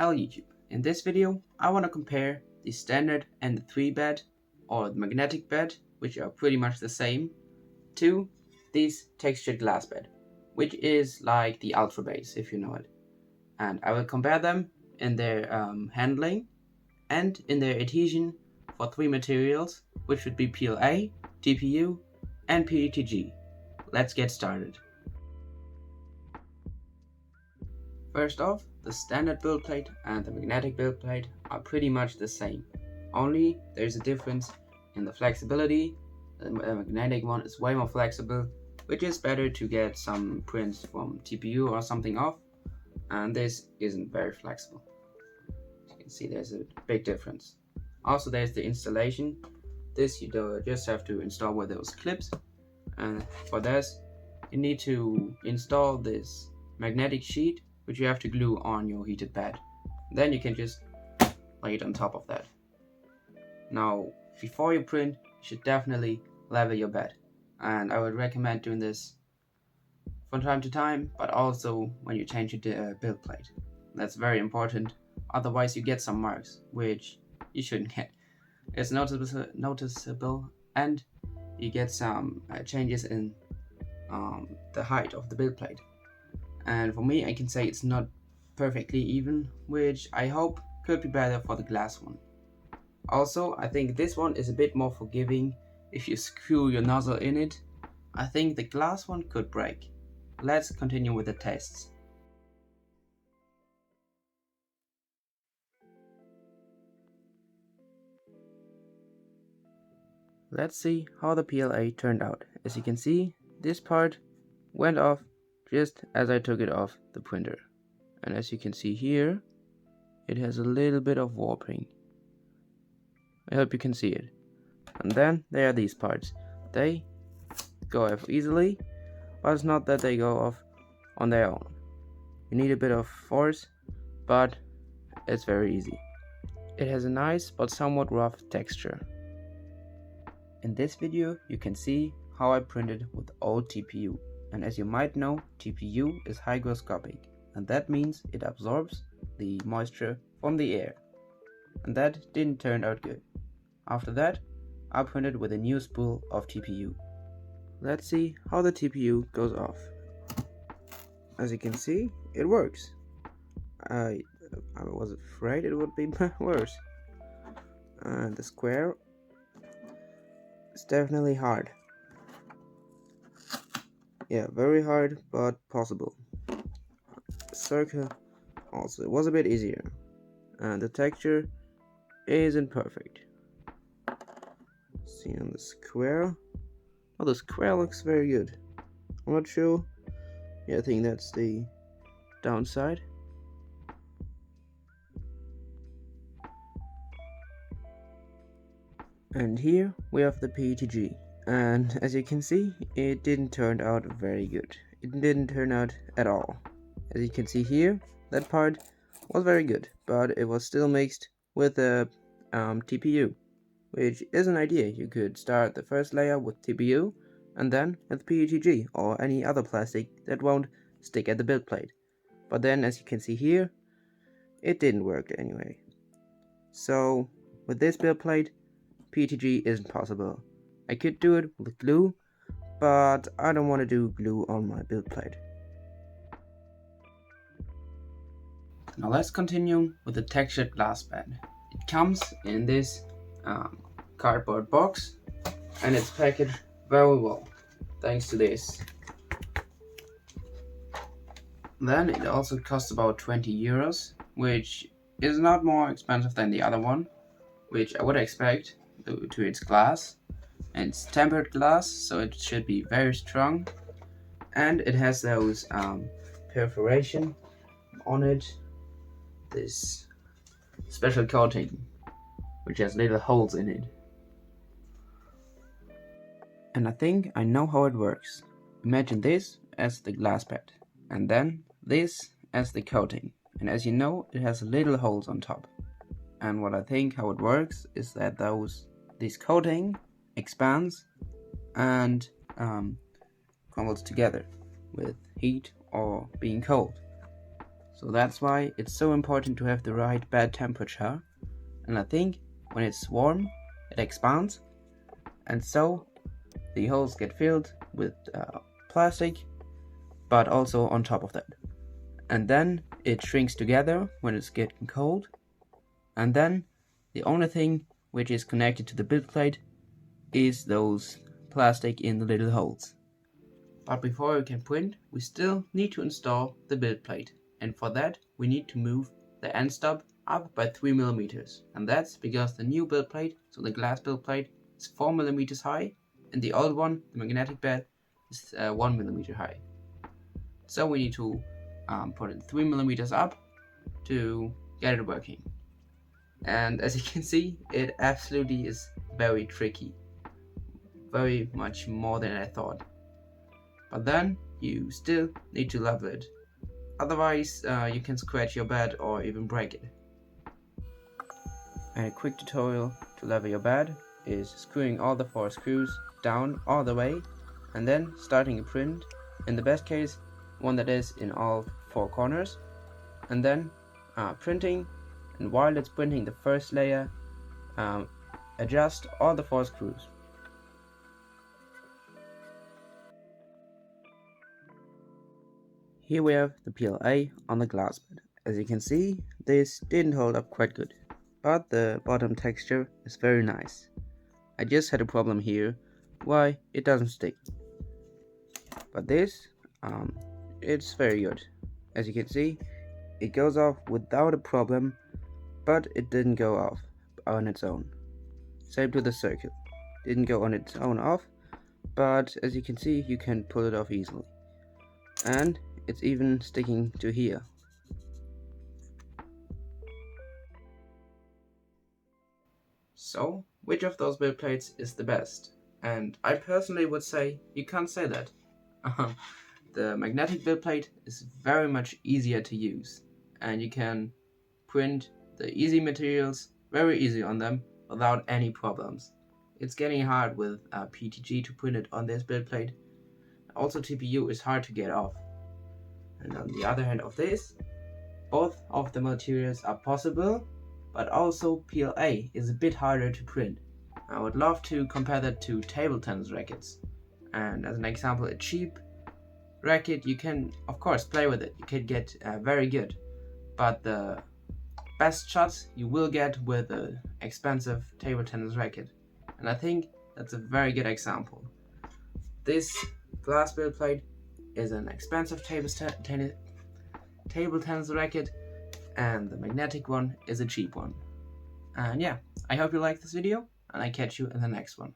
Hello YouTube. In this video, I want to compare the standard and the 3-bed or the magnetic bed, which are pretty much the same, to this textured glass bed, which is like the Ultra Base, if you know it. And I will compare them in their handling and in their adhesion for 3 materials, which would be PLA, TPU, and PETG. Let's get started. First off, the standard build plate and the magnetic build plate are pretty much the same, only there's a difference in the flexibility. The magnetic one is way more flexible, which is better to get some prints from TPU or something off, and this isn't very flexible. As you can see, there's a big difference. Also, there's the installation. This you just have to install with those clips, and for this you need to install this magnetic sheet, which you have to glue on your heated bed. Then you can just lay it on top of that. Now, before you print, you should definitely level your bed, and I would recommend doing this from time to time, but also when you change your build plate. That's very important, otherwise you get some marks, which you shouldn't get. It's noticeable, and you get some changes in the height of the build plate. And for me, I can say it's not perfectly even, which I hope could be better for the glass one. Also, I think this one is a bit more forgiving if you screw your nozzle in it. I think the glass one could break. Let's continue with the tests. Let's see how the PLA turned out. As you can see, this part went off just as I took it off the printer, and as you can see here, it has a little bit of warping. I hope you can see it. And then there are these parts. They go off easily, but it's not that they go off on their own. You need a bit of force, but it's very easy. It has a nice but somewhat rough texture. In this video you can see how I printed with old TPU. And as you might know, TPU is hygroscopic, and that means it absorbs the moisture from the air. And that didn't turn out good. After that, I printed with a new spool of TPU. Let's see how the TPU goes off. As you can see, it works. I was afraid it would be worse. And the square is definitely hard. Yeah, very hard, but possible. Circle also, it was a bit easier. And the texture isn't perfect. See on the square. Oh, the square looks very good. I'm not sure. Yeah, I think that's the downside. And here we have the PETG. And as you can see, it didn't turn out very good. It didn't turn out at all. As you can see here, that part was very good, but it was still mixed with the TPU, which is an idea. You could start the first layer with TPU and then with PETG or any other plastic that won't stick at the build plate. But then, as you can see here, it didn't work anyway. So with this build plate, PETG isn't possible. I could do it with glue, but I don't want to do glue on my build plate. Now let's continue with the textured glass bed. It comes in this cardboard box, and it's packaged very well, thanks to this. Then it also costs about 20 euros, which is not more expensive than the other one, which I would expect to its glass. And it's tempered glass, so it should be very strong, and it has those perforation on it, this special coating which has little holes in it. And I think I know how it works. Imagine this as the glass bed, and then this as the coating, and as you know, it has little holes on top. And what I think how it works is that this coating expands and crumbles together with heat or being cold. So that's why it's so important to have the right bed temperature. And I think when it's warm, it expands, and so the holes get filled with plastic, but also on top of that. And then it shrinks together when it's getting cold. And then the only thing which is connected to the build plate is those plastic in the little holes. But before we can print, we still need to install the build plate. And for that, we need to move the end stop up by 3 millimeters. And that's because the new build plate, so the glass build plate, is 4 millimeters high, and the old one, the magnetic bed, is 1 millimeter high. So we need to put it 3 millimeters up to get it working. And as you can see, it absolutely is very tricky. Very much more than I thought. But then you still need to level it. Otherwise, you can scratch your bed or even break it. And a quick tutorial to level your bed is screwing all the 4 screws down all the way and then starting a print, in the best case one that is in all 4 corners, and then printing, and while it's printing the first layer, adjust all the 4 screws. Here we have the PLA on the glass bed. As you can see, this didn't hold up quite good, but the bottom texture is very nice. I just had a problem here, why it doesn't stick. But this, it's very good. As you can see, it goes off without a problem, but it didn't go off on its own. Same to the circle. Didn't go on its own off, but as you can see, you can pull it off easily. And it's even sticking to here. So, which of those build plates is the best? And I personally would say you can't say that. The magnetic build plate is very much easier to use, and you can print the easy materials very easy on them without any problems. It's getting hard with PTG to print it on this build plate. Also, TPU is hard to get off. And on the other hand of this, both of the materials are possible, but also PLA is a bit harder to print. I would love to compare that to table tennis rackets. And as an example, a cheap racket, you can of course play with it, you can get very good, but the best shots you will get with an expensive table tennis racket. And I think that's a very good example. This glass build plate is an expensive table tennis racket, and the magnetic one is a cheap one. And yeah, I hope you like this video, and I catch you in the next one.